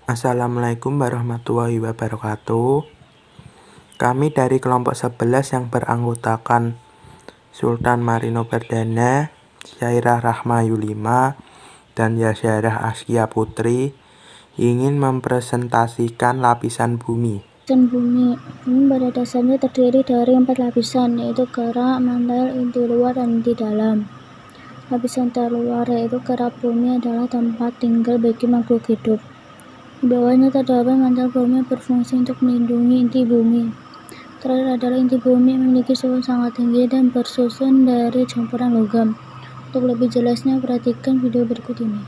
Assalamualaikum warahmatullahi wabarakatuh. Kami dari kelompok 11 yang beranggotakan Sultan Marino Perdana, Syairah Rahma Yulima, dan Yasyarah Askia Putri ingin mempresentasikan lapisan bumi. Lapisan bumi pada dasarnya terdiri dari 4 lapisan, yaitu kerak, mantel, inti luar, dan inti dalam. Lapisan terluar yaitu kerak bumi adalah tempat tinggal bagi makhluk hidup. Di bawahnya terdapat mantel bumi berfungsi untuk melindungi inti bumi. Terakhir adalah inti bumi memiliki suhu sangat tinggi dan bersusun dari campuran logam. Untuk lebih jelasnya perhatikan video berikut ini.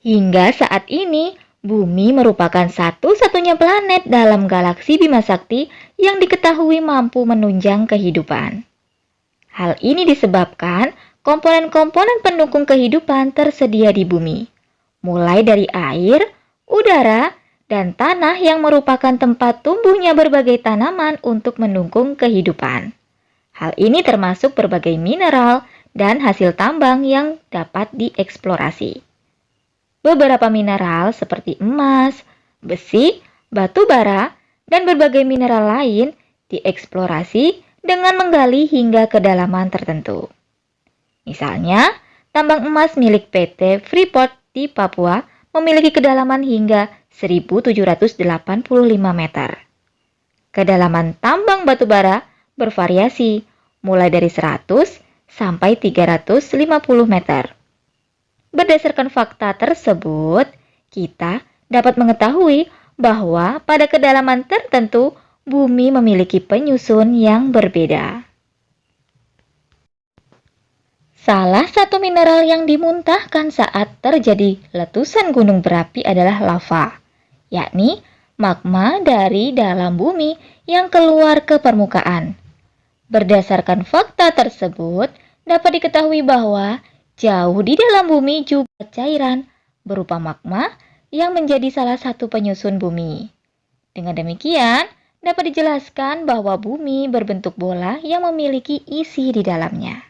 Hingga saat ini, Bumi merupakan satu-satunya planet dalam galaksi Bima Sakti yang diketahui mampu menunjang kehidupan. Hal ini disebabkan komponen-komponen pendukung kehidupan tersedia di bumi, mulai dari air, udara, dan tanah yang merupakan tempat tumbuhnya berbagai tanaman untuk mendukung kehidupan. Hal ini termasuk berbagai mineral dan hasil tambang yang dapat dieksplorasi. Beberapa mineral seperti emas, besi, batu bara, dan berbagai mineral lain dieksplorasi dengan menggali hingga kedalaman tertentu. Misalnya, tambang emas milik PT Freeport di Papua memiliki kedalaman hingga 1.785 meter. Kedalaman tambang batu bara bervariasi mulai dari 100 sampai 350 meter. Berdasarkan fakta tersebut, kita dapat mengetahui bahwa pada kedalaman tertentu bumi memiliki penyusun yang berbeda. Salah satu mineral yang dimuntahkan saat terjadi letusan gunung berapi adalah lava, yakni magma dari dalam bumi yang keluar ke permukaan. Berdasarkan fakta tersebut, dapat diketahui bahwa jauh di dalam bumi juga cairan berupa magma yang menjadi salah satu penyusun bumi. Dengan demikian, dapat dijelaskan bahwa bumi berbentuk bola yang memiliki isi di dalamnya.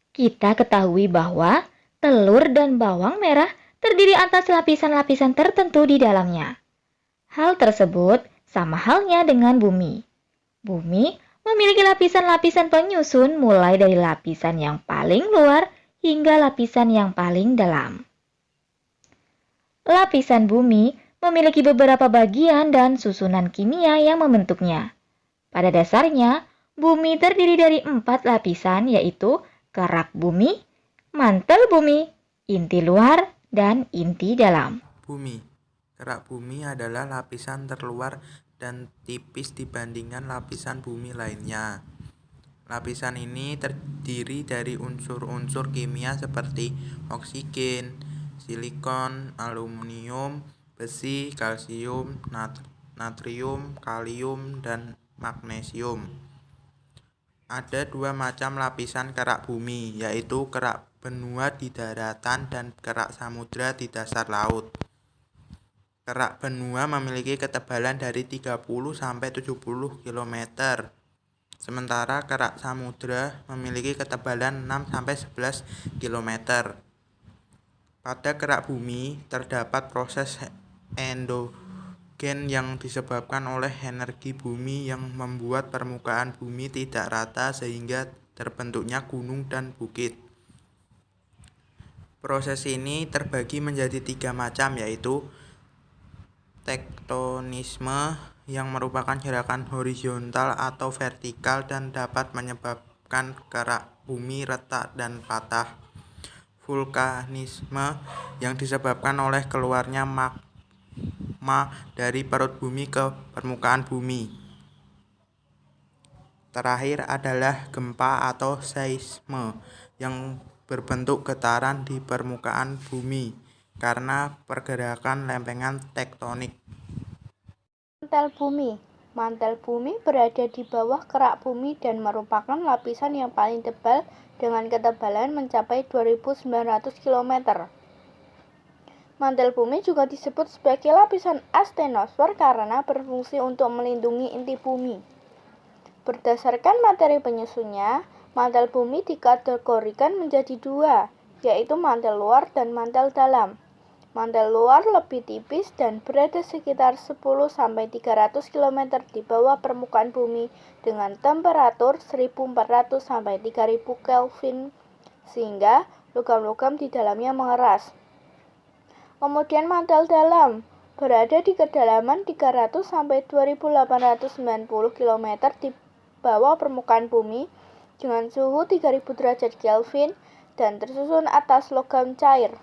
Kita ketahui bahwa telur dan bawang merah terdiri atas lapisan-lapisan tertentu di dalamnya. Hal tersebut sama halnya dengan bumi. Bumi memiliki lapisan-lapisan penyusun mulai dari lapisan yang paling luar hingga lapisan yang paling dalam. Lapisan bumi memiliki beberapa bagian dan susunan kimia yang membentuknya. Pada dasarnya, bumi terdiri dari 4 lapisan, yaitu kerak bumi, mantel bumi, inti luar, dan inti dalam. Bumi. Kerak bumi adalah lapisan terluar dan tipis dibandingkan lapisan bumi lainnya. Lapisan ini terdiri dari unsur-unsur kimia seperti oksigen, silikon, aluminium, besi, kalsium, natrium, kalium, dan magnesium. Ada 2 macam lapisan kerak bumi, yaitu kerak benua di daratan dan kerak samudra di dasar laut. Kerak benua memiliki ketebalan dari 30 sampai 70 km. Sementara kerak samudra memiliki ketebalan 6 sampai 11 km. Pada kerak bumi terdapat proses endogen yang disebabkan oleh energi bumi yang membuat permukaan bumi tidak rata sehingga terbentuknya gunung dan bukit. Proses ini terbagi menjadi 3 macam, yaitu tektonisme yang merupakan gerakan horizontal atau vertikal dan dapat menyebabkan kerak bumi retak dan patah. Vulkanisme yang disebabkan oleh keluarnya magma dari perut bumi ke permukaan bumi. Terakhir adalah gempa atau seisme yang berbentuk getaran di permukaan bumi karena pergerakan lempengan tektonik. Mantel bumi berada di bawah kerak bumi dan merupakan lapisan yang paling tebal dengan ketebalan mencapai 2.900 km. Mantel bumi juga disebut sebagai lapisan astenosfer karena berfungsi untuk melindungi inti bumi. Berdasarkan materi penyusunnya, mantel bumi dikategorikan menjadi 2, yaitu mantel luar dan mantel dalam. Mantel luar lebih tipis dan berada sekitar 10-300 km di bawah permukaan bumi dengan temperatur 1400 sampai 3000 Kelvin sehingga logam-logam di dalamnya mengeras. Kemudian mantel dalam berada di kedalaman 300 sampai 2890 km di bawah permukaan bumi dengan suhu 3000 derajat Kelvin dan tersusun atas logam cair.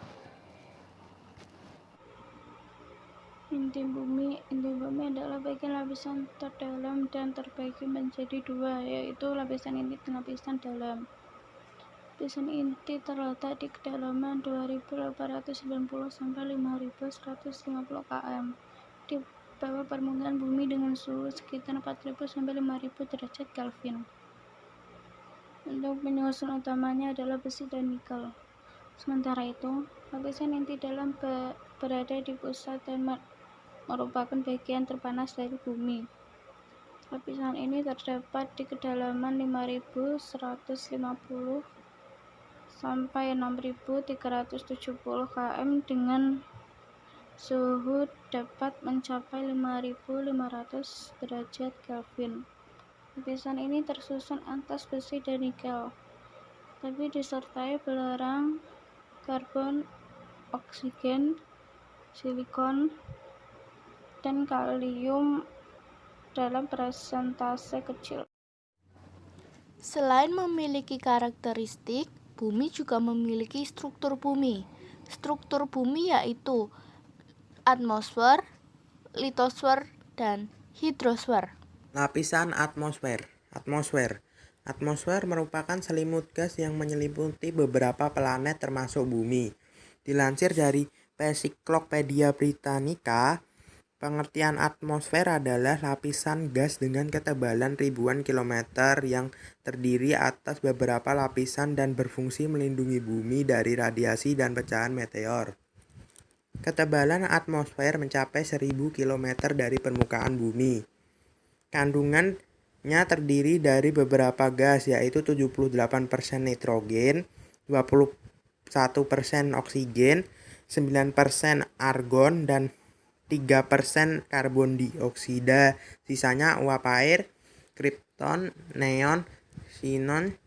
Inti bumi adalah bagian lapisan terdalam dan terbagi menjadi dua, yaitu lapisan inti dan lapisan dalam. Lapisan inti terletak di kedalaman 2890 sampai 5150 km di bawah permukaan bumi dengan suhu sekitar 4000 sampai 5000 derajat Kelvin. Untuk penyusun utamanya adalah besi dan nikel. Sementara itu, lapisan inti dalam berada di pusat dan merupakan bagian terpanas dari bumi. Lapisan ini terdapat di kedalaman 5150 sampai 6370 km dengan suhu dapat mencapai 5500 derajat Kelvin. Lapisan ini tersusun atas besi dan nikel, tapi disertai belerang, karbon, oksigen, silikon, dan kalium dalam persentase kecil. Selain memiliki karakteristik, bumi juga memiliki struktur bumi. Struktur bumi yaitu atmosfer, litosfer, dan hidrosfer. Lapisan atmosfer. Atmosfer merupakan selimut gas yang menyelimuti beberapa planet termasuk bumi. Dilansir dari Encyclopedia Britannica, pengertian atmosfer adalah lapisan gas dengan ketebalan ribuan kilometer yang terdiri atas beberapa lapisan dan berfungsi melindungi bumi dari radiasi dan pecahan meteor. Ketebalan atmosfer mencapai 1000 km dari permukaan bumi. Kandungannya terdiri dari beberapa gas, yaitu 78% nitrogen, 21% oksigen, 9% argon, dan 3% karbon dioksida, sisanya uap air, kripton, neon, xenon,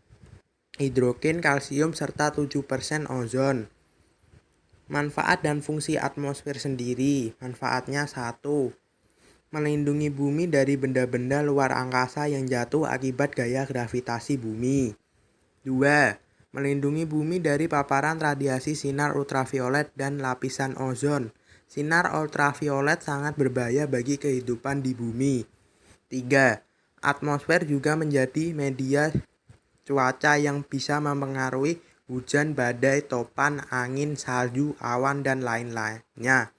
hidrogen, kalsium, serta 7% ozon. Manfaat dan fungsi atmosfer sendiri. Manfaatnya 1. Melindungi bumi dari benda-benda luar angkasa yang jatuh akibat gaya gravitasi bumi. 2. Melindungi bumi dari paparan radiasi sinar ultraviolet dan lapisan ozon. Sinar ultraviolet sangat berbahaya bagi kehidupan di bumi. 3. Atmosfer juga menjadi media cuaca yang bisa mempengaruhi hujan, badai, topan, angin, salju, awan, dan lain-lainnya.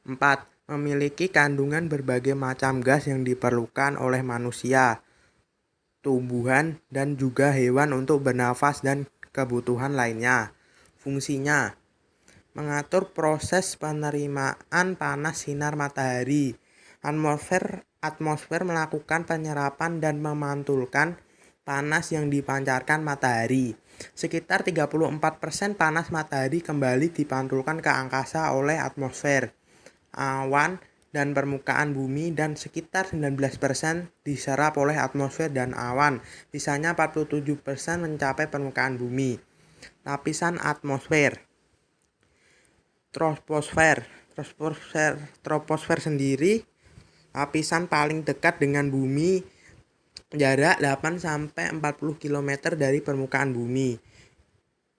4. Memiliki kandungan berbagai macam gas yang diperlukan oleh manusia, tumbuhan, dan juga hewan untuk bernafas dan kebutuhan lainnya. Fungsinya mengatur proses penerimaan panas sinar matahari. Atmosfer melakukan penyerapan dan memantulkan panas yang dipancarkan matahari. Sekitar 34% panas matahari kembali dipantulkan ke angkasa oleh atmosfer, awan, dan permukaan bumi, dan sekitar 19% diserap oleh atmosfer dan awan. Sisanya 47% mencapai permukaan bumi. Lapisan atmosfer. Troposfer sendiri lapisan paling dekat dengan bumi, jarak 8-40 km dari permukaan bumi.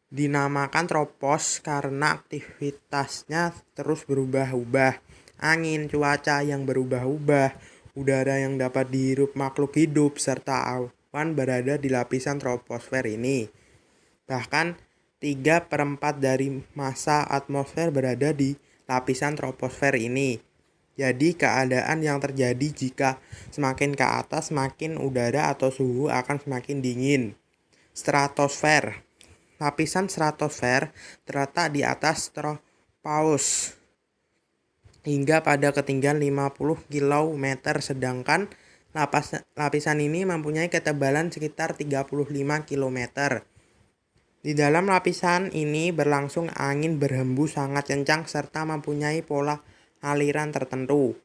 Dinamakan tropos karena aktivitasnya terus berubah-ubah. Angin, cuaca yang berubah-ubah, udara yang dapat dihirup makhluk hidup, serta awan berada di lapisan troposfer ini. Bahkan 3/4 dari massa atmosfer berada di lapisan troposfer ini. Jadi keadaan yang terjadi jika semakin ke atas, semakin udara atau suhu akan semakin dingin. Stratosfer. Lapisan stratosfer terletak di atas tropos hingga pada ketinggian 50 km, sedangkan lapisan ini mempunyai ketebalan sekitar 35 km. Di dalam lapisan ini berlangsung angin berhembus sangat kencang serta mempunyai pola aliran tertentu.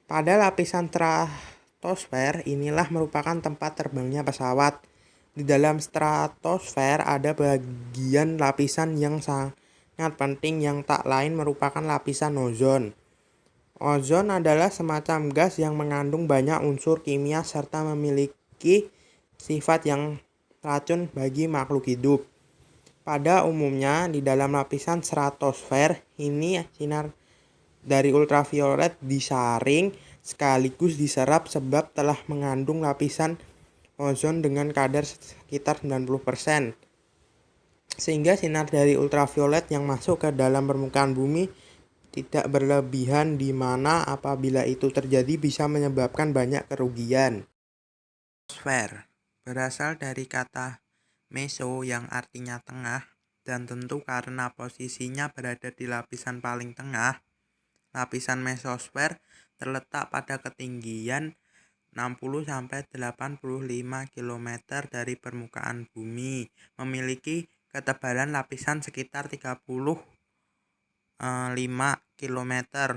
Pada lapisan stratosfer inilah merupakan tempat terbangnya pesawat. Di dalam stratosfer ada bagian lapisan yang sangat penting yang tak lain merupakan lapisan ozon. Ozon adalah semacam gas yang mengandung banyak unsur kimia serta memiliki sifat yang racun bagi makhluk hidup. Pada umumnya, di dalam lapisan stratosfer ini sinar dari ultraviolet disaring sekaligus diserap sebab telah mengandung lapisan ozon dengan kadar sekitar 90%. Sehingga sinar dari ultraviolet yang masuk ke dalam permukaan bumi tidak berlebihan di mana apabila itu terjadi bisa menyebabkan banyak kerugian. Sfer berasal dari kata meso yang artinya tengah dan tentu karena posisinya berada di lapisan paling tengah, lapisan mesosfer terletak pada ketinggian 60-85 km dari permukaan bumi, memiliki ketebalan lapisan sekitar 35 km.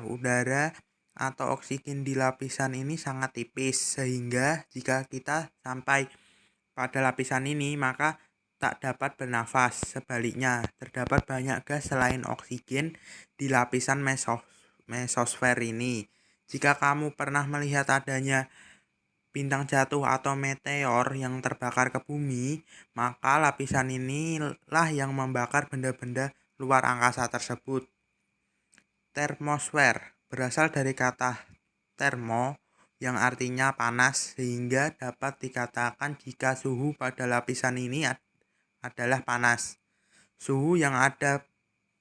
Udara atau oksigen di lapisan ini sangat tipis sehingga jika kita sampai pada lapisan ini maka tak dapat bernafas. Sebaliknya, terdapat banyak gas selain oksigen di lapisan mesosfer ini. Jika kamu pernah melihat adanya bintang jatuh atau meteor yang terbakar ke bumi, maka lapisan inilah yang membakar benda-benda luar angkasa tersebut. Termosfer berasal dari kata termo yang artinya panas sehingga dapat dikatakan jika suhu pada lapisan ini adalah panas. Suhu yang ada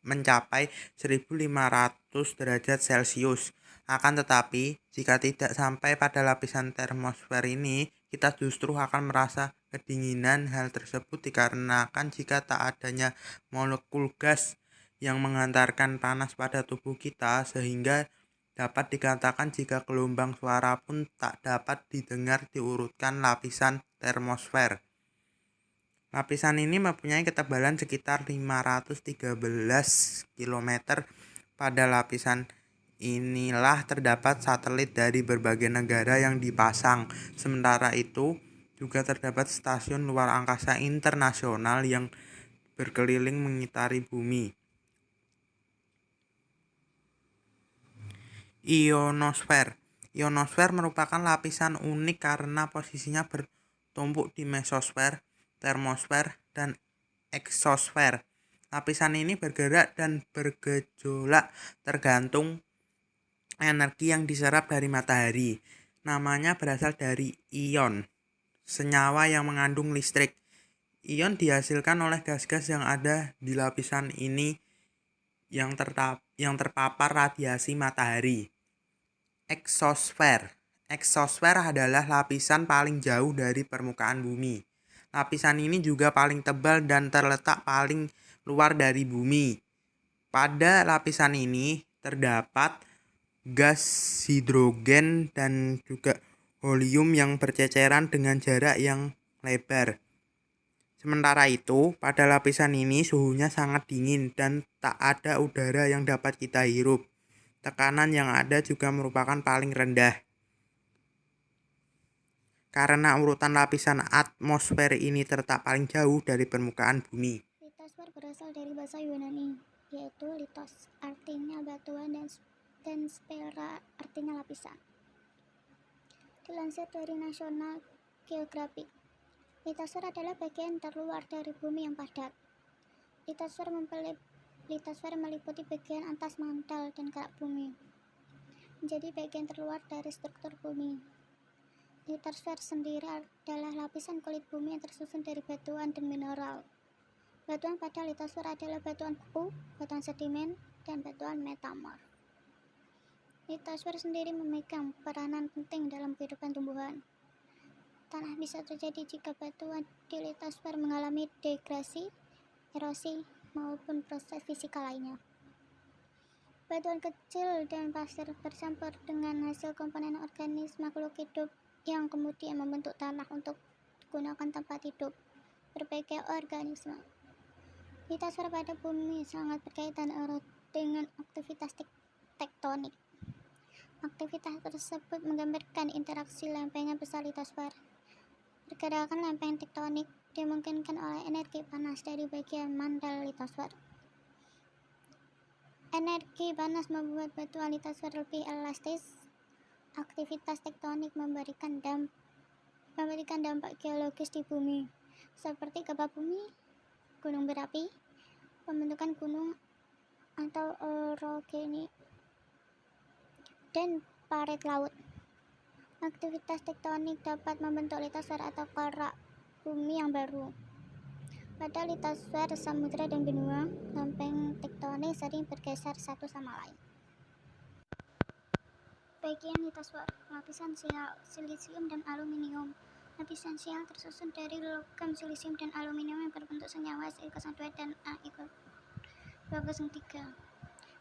mencapai 1500 derajat Celcius. Akan tetapi, jika tidak sampai pada lapisan termosfer ini, kita justru akan merasa kedinginan. Hal tersebut dikarenakan jika tak adanya molekul gas yang mengantarkan panas pada tubuh kita sehingga dapat dikatakan jika gelombang suara pun tak dapat didengar diurutkan lapisan termosfer. Lapisan ini mempunyai ketebalan sekitar 513 km. Pada lapisan inilah terdapat satelit dari berbagai negara yang dipasang. Sementara itu, juga terdapat stasiun luar angkasa internasional yang berkeliling mengitari bumi. Ionosfer. Ionosfer merupakan lapisan unik karena posisinya bertumpuk di mesosfer, termosfer, dan eksosfer. Lapisan ini bergerak dan bergejolak tergantung energi yang diserap dari matahari. Namanya berasal dari ion, senyawa yang mengandung listrik. Ion dihasilkan oleh gas-gas yang ada di lapisan ini yang terpapar radiasi matahari. Eksosfer. Eksosfer adalah lapisan paling jauh dari permukaan bumi. Lapisan ini juga paling tebal dan terletak paling luar dari bumi. Pada lapisan ini terdapat gas hidrogen dan juga helium yang berceceran dengan jarak yang lebar. Sementara itu, pada lapisan ini suhunya sangat dingin dan tak ada udara yang dapat kita hirup. Tekanan yang ada juga merupakan paling rendah. Karena urutan lapisan atmosfer ini terletak paling jauh dari permukaan bumi. Litosfer berasal dari bahasa Yunani, yaitu litos, artinya batuan, dan sfera, artinya lapisan. Dilansir dari National Geographic, litosfer adalah bagian terluar dari bumi yang padat. Litosfer meliputi bagian atas mantel dan kerak bumi, menjadi bagian terluar dari struktur bumi. Litosfer sendiri adalah lapisan kulit bumi yang tersusun dari batuan dan mineral. Batuan pada litosfer adalah batuan beku, batuan sedimen, dan batuan metamorf. Litosfer sendiri memegang peranan penting dalam kehidupan tumbuhan. Tanah bisa terjadi jika batuan di litosfer mengalami degrasi, erosi, maupun proses fisika lainnya. Batuan kecil dan pasir bercampur dengan hasil komponen organis makhluk hidup yang kemudian membentuk tanah untuk digunakan tempat hidup berbagai organisme. Litosfer pada bumi sangat berkaitan erat dengan aktivitas tektonik. Aktivitas tersebut menggambarkan interaksi lempengan besar litosfer. Pergerakan lempeng tektonik dimungkinkan oleh energi panas dari bagian mantel litosfer. Energi panas membuat batuan litosfer lebih elastis. Aktivitas tektonik memberikan dampak geologis di bumi, seperti gempa bumi, gunung berapi, pembentukan gunung atau orogeni, dan parit laut. Aktivitas tektonik dapat membentuk litosfer atau kerak bumi yang baru. Pada litosfer, samudra dan benua, lempeng tektonik sering bergeser satu sama lain. Bagian litosfer, lapisan silisium dan aluminium. Lapisan sial tersusun dari logam silisium dan aluminium yang berbentuk senyawa Si02 dan A203.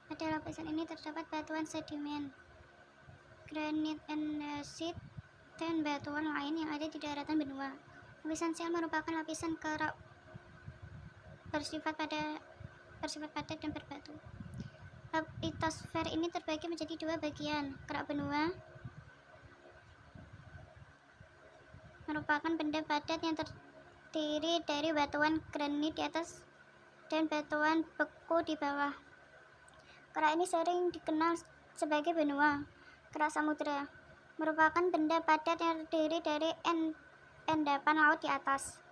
Pada lapisan ini terdapat batuan sedimen, granit andesit, dan batuan lain yang ada di daratan benua. Lapisan sial merupakan lapisan kerak bersifat padat dan berbatu. Litosfer ini terbagi menjadi dua bagian. Kerak benua merupakan benda padat yang terdiri dari batuan granit di atas dan batuan beku di bawah. Kerak ini sering dikenal sebagai benua. Kerak samudra merupakan benda padat yang terdiri dari endapan laut di atas,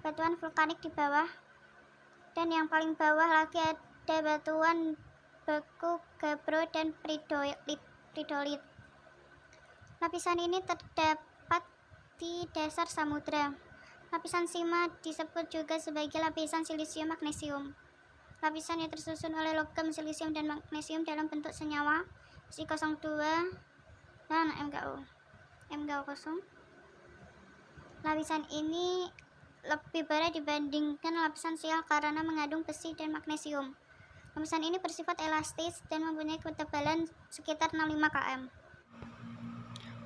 batuan vulkanik di bawah, dan yang paling bawah lagi ada batuan beku, gabbro, dan pridolit. Lapisan ini terdapat di dasar samudra. Lapisan sima disebut juga sebagai lapisan silisium magnesium. Lapisan yang tersusun oleh logam silisium dan magnesium dalam bentuk senyawa Si02 dan MgO. Lapisan ini lebih berat dibandingkan lapisan sial karena mengandung besi dan magnesium. Lapisan ini bersifat elastis dan mempunyai ketebalan sekitar 65 km.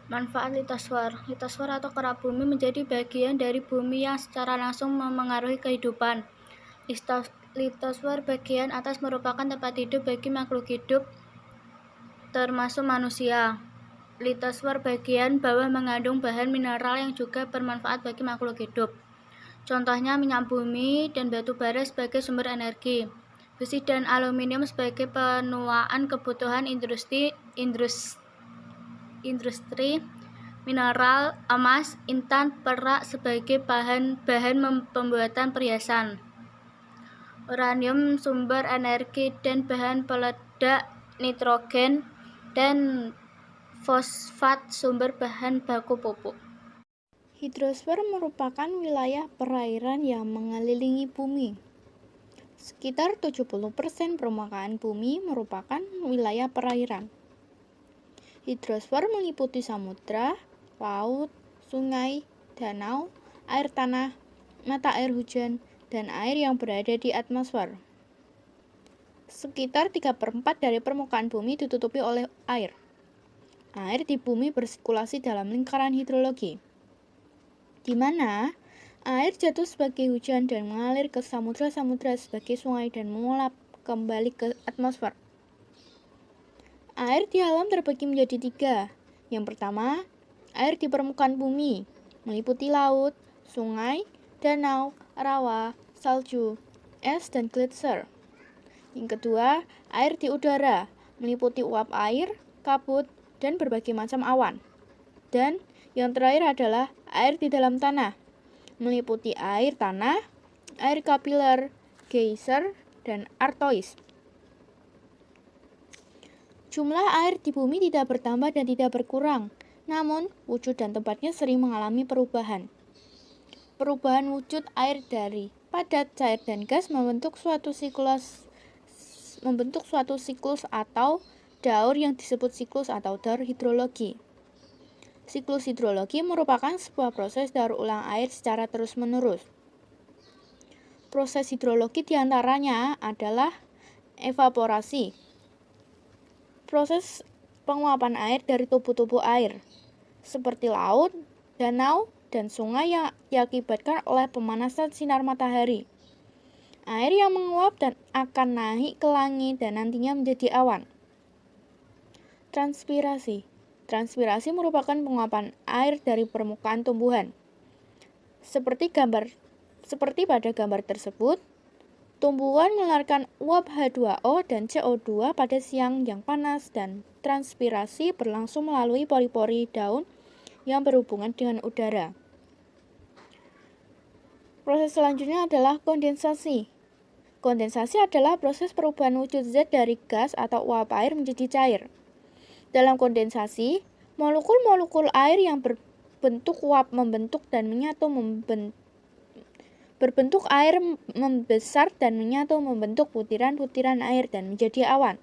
Manfaat litosfer. Litosfer atau kerak bumi menjadi bagian dari bumi yang secara langsung memengaruhi kehidupan. Litosfer bagian atas merupakan tempat hidup bagi makhluk hidup, termasuk manusia. Litosfer bagian bawah mengandung bahan mineral yang juga bermanfaat bagi makhluk hidup. Contohnya minyak bumi dan batu bara sebagai sumber energi, besi dan aluminium sebagai penuaan kebutuhan industri, mineral, emas, intan, perak sebagai bahan pembuatan perhiasan, uranium sumber energi dan bahan peledak, nitrogen dan fosfat sumber bahan baku pupuk. Hidrosfer merupakan wilayah perairan yang mengelilingi bumi. Sekitar 70% permukaan bumi merupakan wilayah perairan. Hidrosfer meliputi samudra, laut, sungai, danau, air tanah, mata air hujan, dan air yang berada di atmosfer. Sekitar 3/4 dari permukaan bumi ditutupi oleh air. Air di bumi bersirkulasi dalam lingkaran hidrologi, di mana air jatuh sebagai hujan dan mengalir ke samudra-samudra sebagai sungai dan menguap kembali ke atmosfer. Air di alam terbagi menjadi 3. Yang pertama, air di permukaan bumi, meliputi laut, sungai, danau, rawa, salju, es, dan gletser. Yang kedua, air di udara, meliputi uap air, kabut, dan berbagai macam awan. Dan yang terakhir adalah air di dalam tanah, meliputi air tanah, air kapiler, geyser, dan artois. Jumlah air di bumi tidak bertambah dan tidak berkurang, namun wujud dan tempatnya sering mengalami perubahan. Perubahan wujud air dari padat, cair, dan gas membentuk suatu siklus atau daur yang disebut siklus atau daur hidrologi. Siklus hidrologi merupakan sebuah proses daur ulang air secara terus-menerus. Proses hidrologi diantaranya adalah evaporasi, proses penguapan air dari tubuh-tubuh air, seperti laut, danau, dan sungai yang diakibatkan oleh pemanasan sinar matahari. air yang menguap dan akan naik ke langit dan nantinya menjadi awan. Transpirasi. Transpirasi merupakan penguapan air dari permukaan tumbuhan. Seperti pada gambar tersebut, tumbuhan mengeluarkan uap H2O dan CO2 pada siang yang panas dan transpirasi berlangsung melalui pori-pori daun yang berhubungan dengan udara. Proses selanjutnya adalah kondensasi. Kondensasi adalah proses perubahan wujud zat dari gas atau uap air menjadi cair. Dalam kondensasi, molekul-molekul air yang berbentuk uap membentuk dan menyatu berbentuk air membesar dan menyatu membentuk butiran-butiran air dan menjadi awan.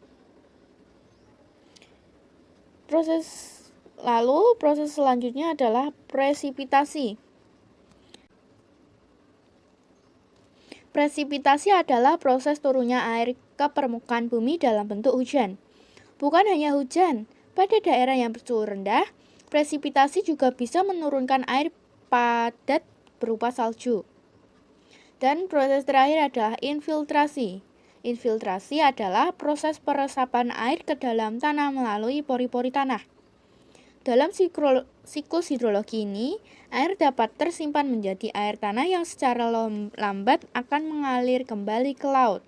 Proses selanjutnya adalah presipitasi. Presipitasi adalah proses turunnya air ke permukaan bumi dalam bentuk hujan. Bukan hanya hujan, pada daerah yang bersuhu rendah, presipitasi juga bisa menurunkan air padat berupa salju. Dan proses terakhir adalah infiltrasi. Infiltrasi adalah proses peresapan air ke dalam tanah melalui pori-pori tanah. Dalam siklus hidrologi ini, air dapat tersimpan menjadi air tanah yang secara lambat akan mengalir kembali ke laut.